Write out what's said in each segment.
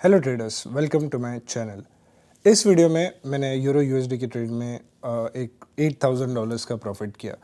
Hello traders, welcome to my channel. इस video में मैंने यूरो यूएसडी की ट्रेड में एक $8,000 का प्रॉफिट किया।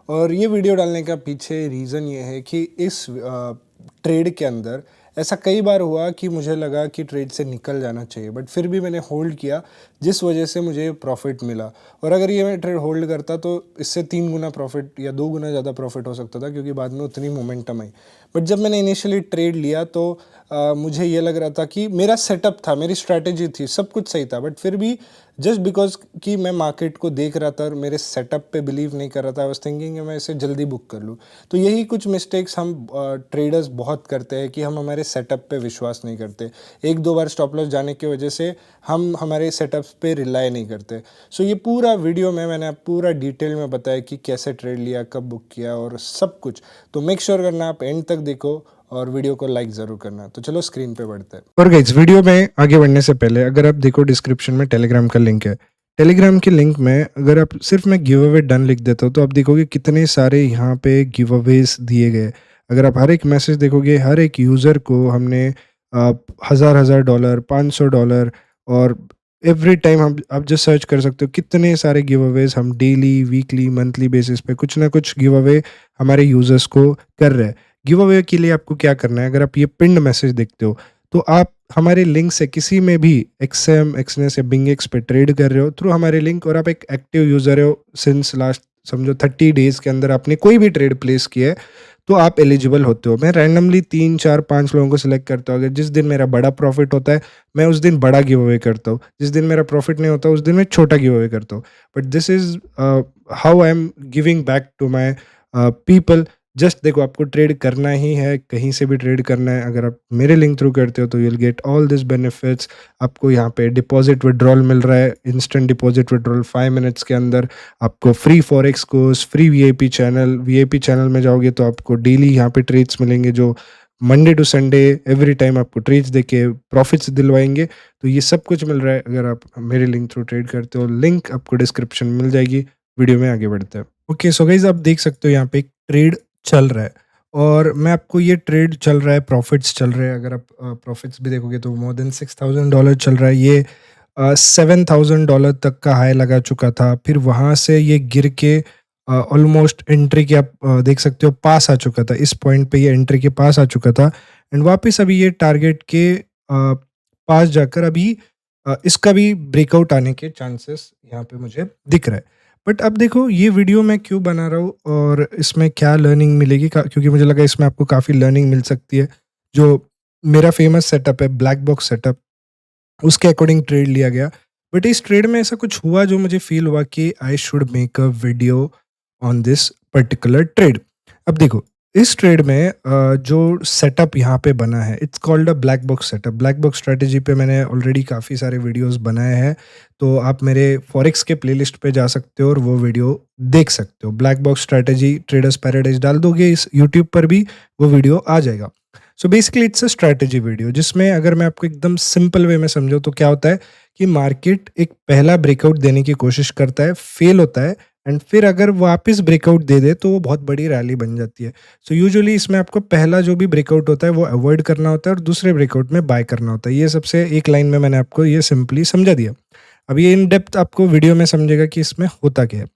और ये वीडियो डालने का पीछे रीज़न ये है कि इस ट्रेड के अंदर ऐसा कई बार हुआ कि मुझे लगा कि ट्रेड से निकल जाना चाहिए, बट फिर भी मैंने होल्ड किया, जिस वजह से मुझे प्रॉफिट मिला। और अगर ये मैं ट्रेड होल्ड करता तो इससे 3 गुना प्रॉफिट या 2 गुना ज़्यादा प्रॉफिट हो सकता था, क्योंकि बाद में उतनी मोमेंटम आई। बट जब मैंने इनिशियली ट्रेड लिया तो मुझे ये लग रहा था कि मेरा सेटअप था, मेरी स्ट्रैटेजी थी, सब कुछ सही था, बट फिर भी जस्ट बिकॉज कि मैं मार्केट को देख रहा था और मेरे सेटअप पे बिलीव नहीं कर रहा था, आई वाज थिंकिंग मैं इसे जल्दी बुक कर लूँ। तो यही कुछ मिस्टेक्स हम ट्रेडर्स बहुत करते हैं कि हम हमारे सेटअप पे विश्वास नहीं करते। एक दो बार स्टॉप लॉस जाने की वजह से हम हमारे सेटअप्स पे रिलाई नहीं करते। सो ये पूरा वीडियो में मैंने पूरा डिटेल में बताया कि कैसे ट्रेड लिया, कब बुक किया और सब कुछ। तो मेक श्योर करना आप एंड तक देखो और वीडियो को लाइक ज़रूर करना। तो चलो स्क्रीन पे बढ़ते हैं। और गाइस, वीडियो में आगे बढ़ने से पहले अगर आप देखो, डिस्क्रिप्शन में टेलीग्राम का लिंक है। टेलीग्राम के लिंक में अगर आप सिर्फ मैं गिव अवे डन लिख देता हूँ तो आप देखोगे कितने सारे यहाँ पे गिव अवेज दिए गए। अगर आप हर एक मैसेज देखोगे, हर एक यूज़र को हमने हज़ार हज़ार डॉलर, $500 और एवरी टाइम हम आप जस्ट सर्च कर सकते हो कितने सारे गिव अवेज हम डेली, वीकली, मंथली बेसिस पे कुछ ना कुछ गिव अवे हमारे यूज़र्स को कर रहे हैं। गिव अवे के लिए आपको क्या करना है, अगर आप ये पिन्ड मैसेज देखते हो तो आप हमारे लिंक से किसी में भी एक्सएम, एक्सनेस या बिंगेक्स पे ट्रेड कर रहे हो थ्रू हमारे लिंक, और आप एक एक्टिव यूज़र हो सिंस लास्ट समझो 30 डेज़ के अंदर आपने कोई भी ट्रेड प्लेस किया है, तो आप एलिजिबल होते हो। मैं रैंडमली 3 4 5 लोगों को सिलेक्ट करता हूँ। अगर जिस दिन मेरा बड़ा प्रॉफिट होता है मैं उस दिन बड़ा गिव अवे करता हूँ, जिस दिन मेरा प्रॉफिट नहीं होता उस दिन मैं छोटा गिव अवे करता हूँ। But this is how I am giving back to my people. Just देखो, आपको ट्रेड करना ही है, कहीं से भी ट्रेड करना है, अगर आप मेरे लिंक थ्रू करते हो तो you will get all this benefits. आपको यहाँ पे डिपॉजिट विड्रॉल मिल रहा है, इंस्टेंट डिपॉजिट विड्रॉल 5 मिनट्स के अंदर। आपको free forex course, free VIP channel में जाओगे तो आपको डेली यहाँ पे ट्रेड्स मिलेंगे, जो Monday to Sunday every time आपको ट्रेड्स देके प्रॉफिट्स दिलवाएंगे। तो ये सब कुछ मिल रहा है अगर आप मेरे लिंक थ्रू ट्रेड करते हो। लिंक आपको डिस्क्रिप्शन में मिल जाएगी। वीडियो में आगे बढ़ते हैं। ओके, सो गाइज आप देख सकते हो यहाँ पे एक ट्रेड चल रहा है, और मैं आपको ये ट्रेड चल रहा है, प्रॉफिट्स चल रहे हैं। अगर आप प्रॉफिट्स भी देखोगे तो मोर देन $6,000 चल रहा है। ये $7,000 तक का हाई लगा चुका था, फिर वहाँ से ये गिर के ऑलमोस्ट एंट्री के आप देख सकते हो पास आ चुका था। इस पॉइंट पे ये एंट्री के पास आ चुका था, एंड वापस अभी ये टारगेट के पास जाकर अभी इसका भी ब्रेकआउट आने के चांसेस यहाँ पे मुझे दिख रहा है। बट अब देखो, ये वीडियो मैं क्यों बना रहा हूँ और इसमें क्या लर्निंग मिलेगी, क्योंकि मुझे लगा इसमें आपको काफ़ी लर्निंग मिल सकती है। जो मेरा फेमस सेटअप है, ब्लैक बॉक्स सेटअप, उसके अकॉर्डिंग ट्रेड लिया गया। बट इस ट्रेड में ऐसा कुछ हुआ जो मुझे फील हुआ कि I should make a video on this particular trade. अब देखो, इस ट्रेड में जो सेटअप यहाँ पे बना है, it's called a black box setup. Black box strategy पे मैंने ऑलरेडी काफ़ी सारे वीडियोस बनाए हैं, तो आप मेरे फॉरेक्स के प्लेलिस्ट पे जा सकते हो और वो वीडियो देख सकते हो। Black box strategy traders paradise डाल दोगे इस यूट्यूब पर भी वो वीडियो आ जाएगा। So basically it's a strategy video, जिसमें अगर मैं आपको एकदम सिंपल वे में समझाऊँ तो क्या होता है कि मार्केट एक पहला ब्रेकआउट देने की कोशिश करता है, फेल होता है, एंड फिर अगर वापस ब्रेकआउट दे दे तो वो बहुत बड़ी रैली बन जाती है। सो यूजुअली इसमें आपको पहला जो भी ब्रेकआउट होता है वो अवॉइड करना होता है और दूसरे ब्रेकआउट में बाय करना होता है। ये सबसे एक लाइन में मैंने आपको ये सिंपली समझा दिया। अब ये इन डेप्थ आपको वीडियो में समझेगा कि इसमें होता क्या है।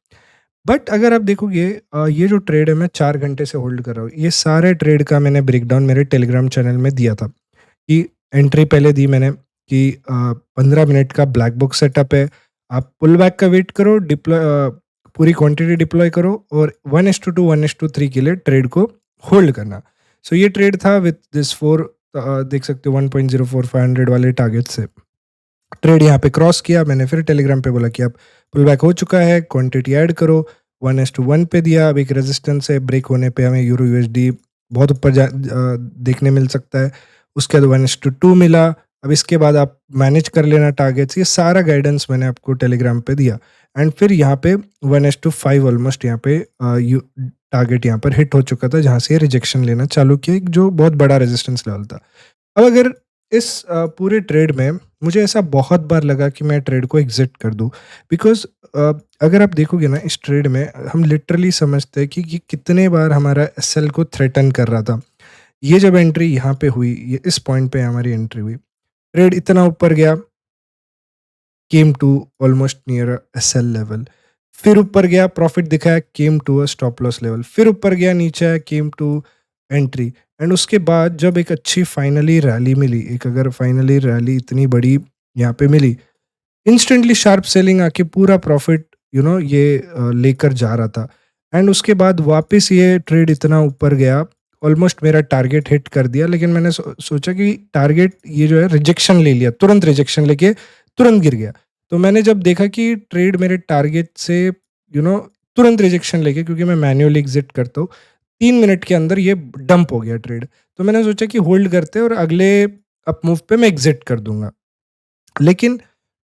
बट अगर आप देखोगे, ये जो ट्रेड है मैं 4 घंटे से होल्ड कर रहा हूँ। ये सारे ट्रेड का मैंने ब्रेकडाउन मेरे टेलीग्राम चैनल में दिया था कि एंट्री पहले दी मैंने कि 15 मिनट का ब्लैक बॉक्स सेटअप है, आप पुल बैक का वेट करो, डिप्लॉय पूरी क्वांटिटी डिप्लॉय करो और 1:2 1:3 के लिए ट्रेड को होल्ड करना। सो ये ट्रेड था विथ दिस फोर, देख सकते हो 1.04500 वाले टारगेट से ट्रेड यहाँ पे क्रॉस किया। मैंने फिर टेलीग्राम पे बोला कि अब पुल बैक हो चुका है, क्वांटिटी ऐड करो, 1:1 पे दिया। अब एक रेजिस्टेंस है, ब्रेक होने पे हमें यूरो यूएसडी बहुत ऊपर देखने मिल सकता है। उसके बाद 1:2 मिला। अब इसके बाद आप मैनेज कर लेना टारगेट्स। ये सारा गाइडेंस मैंने आपको टेलीग्राम पे दिया, एंड फिर यहाँ पे 1:5 ऑलमोस्ट यहाँ पे टारगेट यहाँ पर हिट हो चुका था, जहाँ से रिजेक्शन लेना चालू किया, जो बहुत बड़ा रेजिस्टेंस लेवल था। अब अगर इस पूरे ट्रेड में मुझे ऐसा बहुत बार लगा कि मैं ट्रेड को एग्जिट कर दूं, बिकॉज अगर आप देखोगे ना, इस ट्रेड में हम लिटरली समझते हैं कि कितने बार हमारा एसएल को थ्रेटन कर रहा था। ये जब एंट्री यहाँ पे हुई, ये इस पॉइंट पे हमारी एंट्री हुई, ट्रेड इतना ऊपर गया, came to almost near SL level, फिर ऊपर गया, प्रॉफिट दिखाया, came to a stop loss level, फिर ऊपर गया, नीचे आया, केम टू एंट्री। एंड उसके बाद जब एक अच्छी फाइनली रैली मिली, एक अगर फाइनली रैली इतनी बड़ी यहाँ पे मिली, इंस्टेंटली शार्प सेलिंग आके पूरा प्रॉफिट ये लेकर जा रहा था। एंड उसके बाद वापस ये ट्रेड इतना ऊपर गया, ऑलमोस्ट मेरा टारगेट हिट कर दिया, लेकिन मैंने सोचा कि टारगेट ये जो है रिजेक्शन ले लिया, तुरंत रिजेक्शन लेके तुरंत गिर गया। तो मैंने जब देखा कि ट्रेड मेरे टारगेट से तुरंत रिजेक्शन लेके, क्योंकि मैं मैन्युअली एग्जिट करता हूँ, 3 मिनट के अंदर ये डंप हो गया ट्रेड। तो मैंने सोचा कि होल्ड करते और अगले अप मूव पे मैं एग्जिट कर दूंगा। लेकिन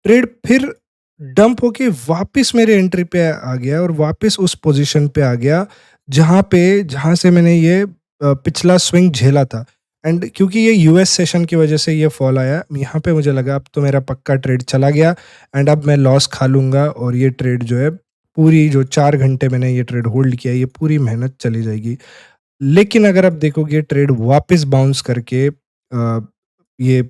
ट्रेड फिर डंप होके वापस मेरे एंट्री पे आ गया और वापस उस पोजीशन पे आ गया जहाँ से मैंने ये पिछला स्विंग झेला था। एंड क्योंकि ये यूएस सेशन की वजह से ये फॉल आया, यहाँ पे मुझे लगा अब तो मेरा पक्का ट्रेड चला गया एंड अब मैं लॉस खा लूँगा और ये ट्रेड जो है पूरी जो 4 घंटे मैंने ये ट्रेड होल्ड किया, ये पूरी मेहनत चली जाएगी। लेकिन अगर आप देखोगे ट्रेड वापस बाउंस करके ये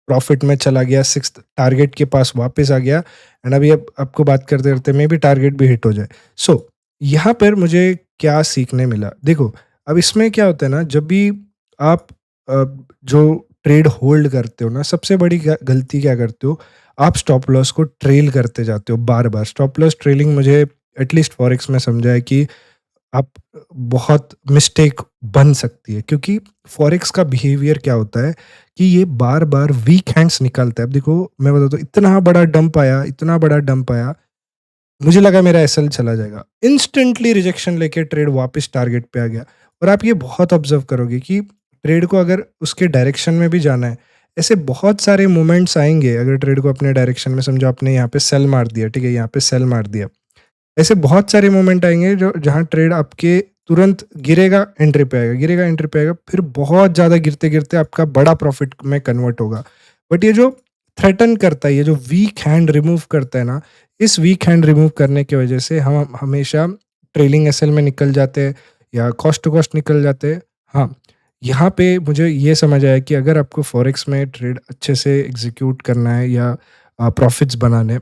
प्रॉफिट में चला गया, सिक्स टारगेट के पास वापस आ गया। एंड अभी अब आपको बात करते करते मे भी टारगेट भी हिट हो जाए। सो यहाँ पर मुझे क्या सीखने मिला, देखो अब इसमें क्या होता है ना, जब भी आप जो ट्रेड होल्ड करते हो ना, सबसे बड़ी गलती क्या करते हो, आप स्टॉप लॉस को ट्रेल करते जाते हो बार बार। स्टॉप लॉस ट्रेलिंग मुझे एटलीस्ट फॉरेक्स में समझा है कि आप बहुत मिस्टेक बन सकती है, क्योंकि फॉरेक्स का बिहेवियर क्या होता है कि ये बार बार वीक हैंड्स निकालता है। अब देखो मैं बताता हूँ, इतना बड़ा डंप आया, इतना बड़ा डंप आया, मुझे लगा मेरा एसएल चला जाएगा, इंस्टेंटली रिजेक्शन लेके ट्रेड वापस टारगेट पे आ गया। और आप ये बहुत ऑब्जर्व करोगे कि ट्रेड को अगर उसके डायरेक्शन में भी जाना है, ऐसे बहुत सारे मोमेंट्स आएंगे। अगर ट्रेड को अपने डायरेक्शन में समझो, आपने यहाँ पे सेल मार दिया, ठीक है, यहाँ पे सेल मार दिया, ऐसे बहुत सारे मोमेंट आएंगे जो जहाँ ट्रेड आपके तुरंत गिरेगा, एंट्री पे आएगा, गिरेगा, एंट्री पे आएगा, फिर बहुत ज़्यादा गिरते गिरते आपका बड़ा प्रॉफिट में कन्वर्ट होगा। बट ये जो थ्रेटन करता है, ये जो वीक हैंड रिमूव करता है ना, इस वीक हैंड रिमूव करने की वजह से हम हमेशा ट्रेलिंग एसएल में निकल जाते हैं या कॉस्ट टू कॉस्ट निकल जाते हैं। हाँ, यहाँ पे मुझे ये समझ आया कि अगर आपको फॉरेक्स में ट्रेड अच्छे से एग्जीक्यूट करना है या प्रॉफिट्स बनाने हैं,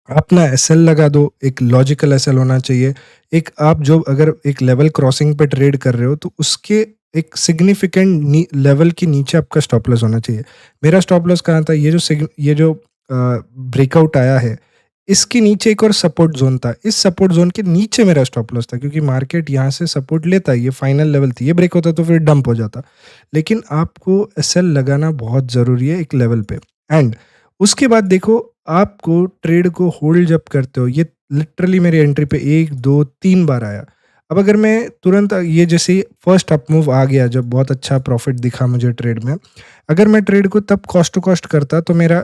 आप ना एसएल लगा दो, एक लॉजिकल एसएल होना चाहिए। एक आप जो अगर एक लेवल क्रॉसिंग पे ट्रेड कर रहे हो तो उसके एक सिग्निफिकेंट लेवल के नीचे आपका स्टॉप लॉस होना चाहिए। मेरा स्टॉप लॉस कहाँ था, ये जो ब्रेकआउट आया है, इसके नीचे एक और सपोर्ट जोन था, इस सपोर्ट जोन के नीचे मेरा स्टॉप लॉस था, क्योंकि मार्केट यहाँ से सपोर्ट लेता है, ये फाइनल लेवल थी, ये ब्रेक होता तो फिर डंप हो जाता। लेकिन आपको एसएल लगाना बहुत ज़रूरी है एक लेवल पे। एंड उसके बाद देखो, आपको ट्रेड को होल्ड जब करते हो, ये लिटरली मेरी एंट्री पे 1 2 3 बार आया। अब अगर मैं तुरंत ये जैसे फर्स्ट अप मूव आ गया, जब बहुत अच्छा प्रॉफिट दिखा मुझे ट्रेड में, अगर मैं ट्रेड को तब कॉस्ट टू कॉस्ट करता तो मेरा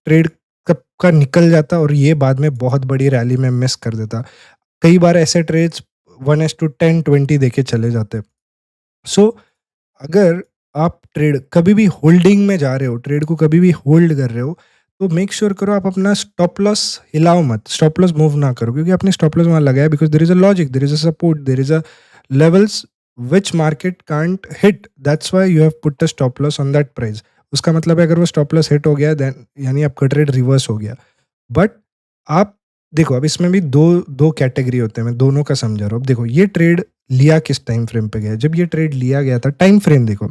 ट्रेड कब का निकल जाता और ये बाद में बहुत बड़ी रैली में मिस कर देता। कई बार ऐसे ट्रेड्स 1:10 20 देके चले जाते। सो अगर आप ट्रेड कभी भी होल्डिंग में जा रहे हो, ट्रेड को कभी भी होल्ड कर रहे हो, तो मेक श्योर करो आप अपना स्टॉप लॉस हिलाओ मत, स्टॉप लॉस मूव ना करो, क्योंकि आपने स्टॉप लॉस वहां लगाया because there is a logic, there is a support, there is a levels which market can't hit, that's why you have put a stop loss on that price. उसका मतलब है अगर वो स्टॉप लॉस हिट हो गया, then यानी आपका trade reverse हो गया। बट आप देखो, अब इसमें भी दो दो कैटेगरी होते हैं, मैं दोनों का समझा रहा हूँ। अब देखो, ये ट्रेड लिया किस टाइम फ्रेम पे गया, जब ये ट्रेड लिया गया था, टाइम फ्रेम देखो,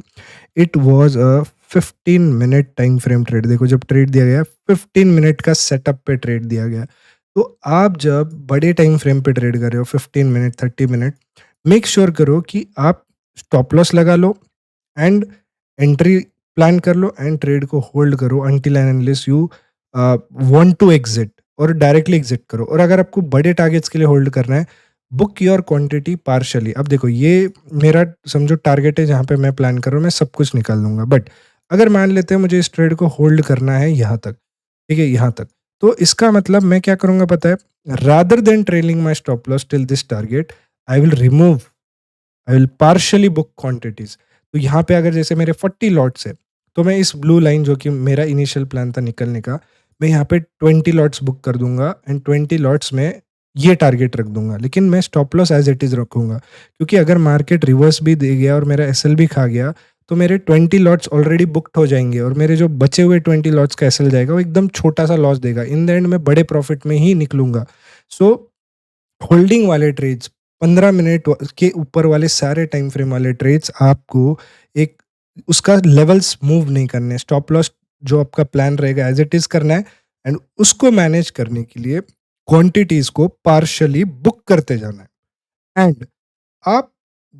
it was a 15 minute time frame trade. देखो जब ट्रेड दिया गया 15 मिनट का सेटअप पे ट्रेड दिया गया। तो आप जब बड़े टाइम फ्रेम पे ट्रेड कर रहे हो, 15 मिनट 30 मिनट, मेक श्योर करो कि आप स्टॉप लॉस लगा लो एंड एंट्री प्लान कर लो एंड ट्रेड को होल्ड करो until and unless you want to exit, और डायरेक्टली एग्जिट करो। और अगर आपको बड़े टारगेट्स के लिए होल्ड करना है, बुक योर क्वांटिटी पार्शली। अब देखो, ये मेरा समझो टारगेट है जहाँ पे मैं प्लान कर रहा हूँ, मैं सब कुछ निकाल लूंगा। बट अगर मान लेते हैं मुझे इस ट्रेड को होल्ड करना है यहाँ तक, ठीक है, यहाँ तक, तो इसका मतलब मैं क्या करूंगा पता है, rather than trailing my stop loss till this target, I will partially book quantities. तो यहाँ पे अगर जैसे मेरे 40 लॉट्स है, तो मैं इस ब्लू लाइन जो कि मेरा इनिशियल प्लान था निकलने का, मैं यहाँ पे 20 लॉट्स बुक कर दूंगा एंड 20 लॉट्स में ये टारगेट रख दूंगा। लेकिन मैं stop loss as it is रखूंगा, क्योंकि अगर मार्केट रिवर्स भी दे गया और मेरा एसएल भी खा गया, तो मेरे 20 लॉट्स ऑलरेडी बुक्ड हो जाएंगे और मेरे जो बचे हुए 20 लॉट्स का एसएल जाएगा वो एकदम छोटा सा लॉस देगा। इन द एंड मैं बड़े प्रॉफिट में ही निकलूंगा। सो होल्डिंग वाले ट्रेड्स, 15 मिनट के ऊपर वाले सारे टाइम फ्रेम वाले ट्रेड्स आपको एक उसका लेवल्स मूव नहीं करने, स्टॉप लॉस जो आपका प्लान रहेगा एज इट इज करना है। एंड उसको मैनेज करने के लिए क्वांटिटीज को पार्शली बुक करते जाना है। एंड आप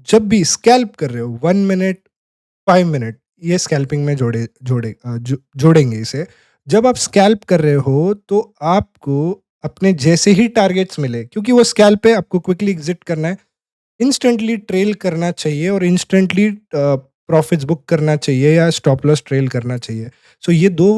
जब भी स्कैल्प कर रहे हो 1 मिनट 5 मिनट, ये स्कैल्पिंग में जोड़ेंगे इसे। जब आप स्कैल्प कर रहे हो तो आपको अपने जैसे ही टारगेट्स मिले, क्योंकि वो स्कैल्प है, आपको क्विकली एग्जिट करना है, इंस्टेंटली ट्रेल करना चाहिए और इंस्टेंटली प्रॉफिट्स बुक करना चाहिए या स्टॉप लॉस ट्रेल करना चाहिए। सो ये दो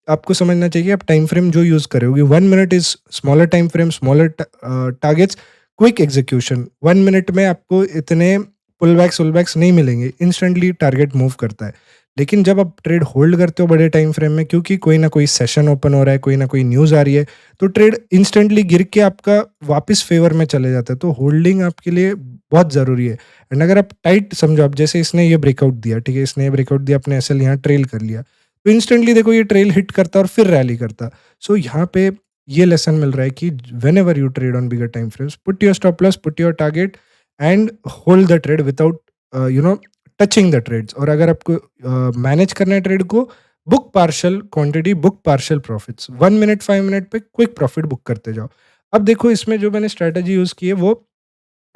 आपको समझना चाहिए। आप टाइम फ्रेम जो यूज करोगे, 1 minute is smaller time frame, smaller targets, quick execution. 1 minute में आपको इतने पुल बैक्स नहीं मिलेंगे, इंस्टेंटली टारगेट मूव करता है। लेकिन जब आप ट्रेड होल्ड करते हो बड़े टाइम फ्रेम में, क्योंकि कोई ना कोई सेशन ओपन हो रहा है, कोई ना कोई न्यूज़ आ रही है, तो ट्रेड इंस्टेंटली गिर के आपका वापस फेवर में चले जाता है। तो होल्डिंग आपके लिए बहुत ज़रूरी है। एंड अगर आप टाइट समझो, आप जैसे इसने ये ब्रेकआउट दिया, ठीक है, इसने ये ब्रेकआउट दिया, अपने एसएल यहाँ ट्रेल कर लिया, तो इंस्टेंटली देखो ये ट्रेल हिट करता और फिर रैली करता। सो यहाँ पे ये लेसन मिल रहा है कि whenever you trade on bigger time frames, put your stop loss, put your target and hold the trade without touching the trades. और अगर आपको मैनेज करना है ट्रेड को, book partial quantity, book partial profits, 1 minute 5 minute पे quick profit book करते जाओ। अब देखो इसमें जो मैंने स्ट्रेटेजी यूज की है वो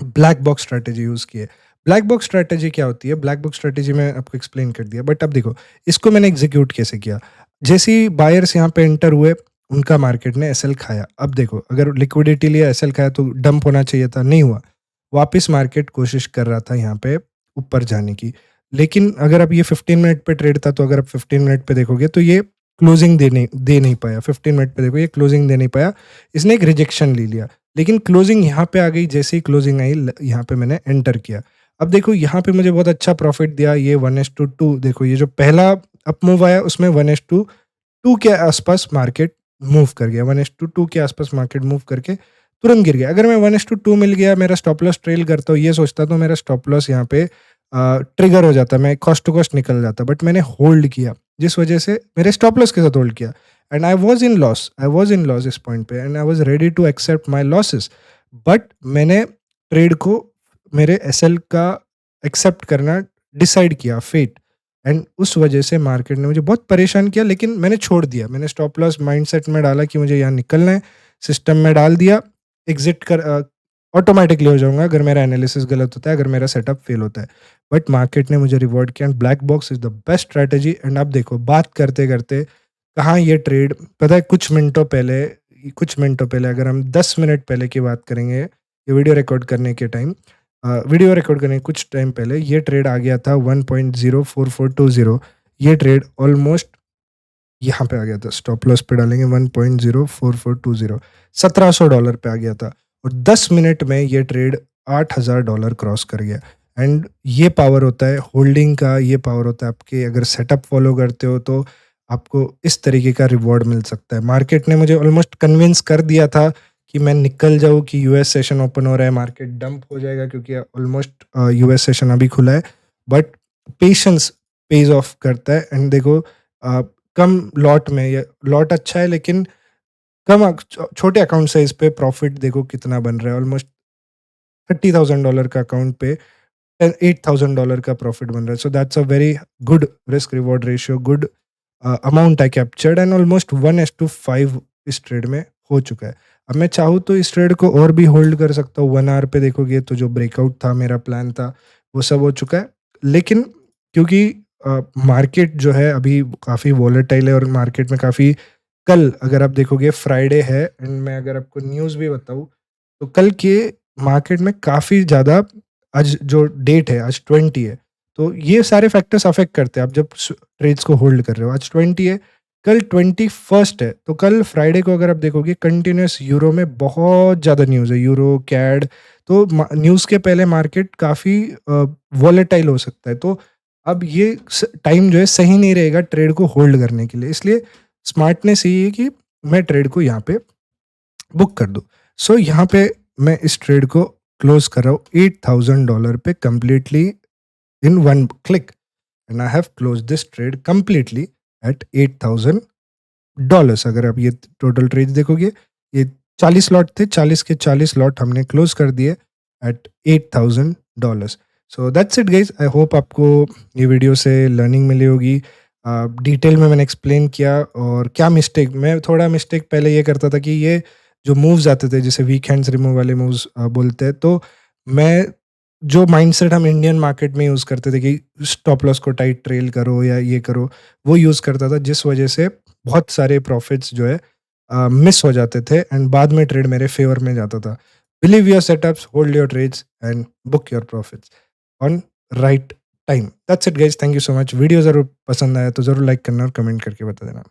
ब्लैक बॉक्स स्ट्रेटेजी यूज की है। ब्लैक बॉक्स स्ट्रेटेजी क्या होती है? ब्लैक बॉक्स स्ट्रेटेजी मैं आपको एक्सप्लेन कर दिया, बट अब देखो इसको मैंने एग्जीक्यूट कैसे किया। जैसे ही बायर्स यहाँ पे एंटर हुए, उनका मार्केट ने एसएल खाया। अब देखो, अगर लिक्विडिटी लिए एसएल खाया तो डंप होना चाहिए था, नहीं हुआ। वापस मार्केट कोशिश कर रहा था यहाँ पे ऊपर जाने की। लेकिन अगर आप ये 15 मिनट पे ट्रेड था, तो अगर आप 15 मिनट पे देखोगे तो ये क्लोजिंग दे नहीं पाया। 15 मिनट पे देखो, ये क्लोजिंग दे नहीं पाया, इसने एक रिजेक्शन ले लिया। लेकिन क्लोजिंग यहाँ पे आ गई, जैसे ही क्लोजिंग आई यहाँ पे मैंने एंटर किया। अब देखो यहाँ पे मुझे बहुत अच्छा प्रॉफिट दिया, ये 1:2। देखो ये जो पहला अप मूव आया उसमें 1:2 के आसपास मार्केट मूव कर गया, 1:2 के आसपास मार्केट मूव करके तुरंत गिर गया। अगर मैं 1:2 मिल गया, मेरा स्टॉप लॉस ट्रेल करता हूँ, ये सोचता तो मेरा स्टॉप लॉस यहाँ पे ट्रिगर हो जाता, मैं कॉस्ट टू कॉस्ट निकल जाता। बट मैंने होल्ड किया, जिस वजह से मेरे स्टॉप लॉस के साथ होल्ड किया, and I was in loss इस पॉइंट पे, and I was ready to accept my losses. But मैंने ट्रेड को, मेरे एसएल का एक्सेप्ट करना डिसाइड किया, फेट। एंड उस वजह से मार्केट ने मुझे बहुत परेशान किया, लेकिन मैंने छोड़ दिया। मैंने स्टॉप लॉस माइंडसेट में डाला कि मुझे यहाँ निकलना है, सिस्टम में डाल दिया, एग्जिट कर ऑटोमेटिकली हो जाऊंगा अगर मेरा एनालिसिस गलत होता है, अगर मेरा सेटअप फेल होता है। बट मार्केट ने मुझे रिवॉर्ड किया, and black box is the best strategy. And अब देखो, बात करते करते कहाँ ये ट्रेड, पता है कुछ मिनटों पहले अगर हम 10 मिनट पहले की बात करेंगे, ये वीडियो रिकॉर्ड करने के टाइम, कुछ टाइम पहले ये ट्रेड आ गया था 1.04420। ये ट्रेड ऑलमोस्ट यहाँ पे आ गया था, स्टॉप लॉस पे डालेंगे 1.04420, $1700 पे आ गया था। और 10 मिनट में ये ट्रेड $8000 क्रॉस कर गया। एंड ये पावर होता है होल्डिंग का, ये पावर होता है आपके, अगर सेटअप फॉलो करते हो तो आपको इस तरीके का रिवॉर्ड मिल सकता है। मार्केट ने मुझे ऑलमोस्ट कन्विंस कर दिया था कि मैं निकल जाऊँ, कि यूएस सेशन ओपन हो रहा है, मार्केट डंप हो जाएगा, क्योंकि ऑलमोस्ट यूएस सेशन अभी खुला है। बट पेशेंस पेज ऑफ करता है। एंड देखो कम लॉट में, ये लॉट अच्छा है लेकिन छोटे अकाउंट साइज पे प्रॉफिट देखो कितना बन रहा है। ऑलमोस्ट $30,000 का अकाउंट पे $8,000 का प्रॉफिट बन रहा है। So that's a very good risk reward ratio, good amount I captured, and almost 1:5 इस ट्रेड में हो चुका है। अब मैं चाहूँ तो इस ट्रेड को और भी होल्ड कर सकता हूँ। 1 आवर पे देखोगे तो जो ब्रेकआउट था, मेरा प्लान था, वो सब हो चुका है। लेकिन क्योंकि मार्केट जो है अभी काफ़ी वॉलेटाइल है, और मार्केट में काफ़ी, कल अगर आप देखोगे फ्राइडे है, एंड मैं अगर आपको न्यूज़ भी बताऊँ तो कल के मार्केट में काफ़ी ज़्यादा, आज जो डेट है आज 20 है, तो ये सारे फैक्टर्स अफेक्ट करते हैं आप जब ट्रेड्स को होल्ड कर रहे हो। आज 20 है, कल 21 है, तो कल फ्राइडे को अगर आप देखोगे कंटिन्यूस यूरो में बहुत ज़्यादा न्यूज़ है, यूरो कैड। तो न्यूज़ के पहले मार्केट काफ़ी वॉलेटाइल हो सकता है। तो अब ये टाइम जो है सही नहीं रहेगा ट्रेड को होल्ड करने के लिए। इसलिए स्मार्टनेस यही है कि मैं ट्रेड को यहाँ पे बुक कर दूँ। सो यहाँ पे मैं इस ट्रेड को क्लोज कर रहा हूँ $8,000 पे, completely in one click. And I have close this trade completely eight $8,000। अगर आप ये टोटल ट्रेड देखोगे, ये 40 लॉट थे, 40 के 40 लॉट हमने क्लोज कर दिए at $8,000। So that's it guys. I hope आपको ये वीडियो से लर्निंग मिली होगी। डिटेल में मैंने एक्सप्लेन किया, और क्या मिस्टेक, मैं थोड़ा मिस्टेक पहले ये करता था कि ये जो मूव्स आते थे, जैसे वीक हैंड्स रिमूव वाले मूव्स बोलते हैं, तो मैं जो माइंडसेट हम इंडियन मार्केट में यूज़ करते थे कि स्टॉप लॉस को टाइट ट्रेल करो या ये करो, वो यूज़ करता था, जिस वजह से बहुत सारे प्रॉफिट्स जो है मिस हो जाते थे, एंड बाद में ट्रेड मेरे फेवर में जाता था। Believe your setups, hold your trades and book your profits on right time. That's it guys, thank you so much. Video ज़रूर पसंद आया तो ज़रूर लाइक करना और कमेंट करके बता देना।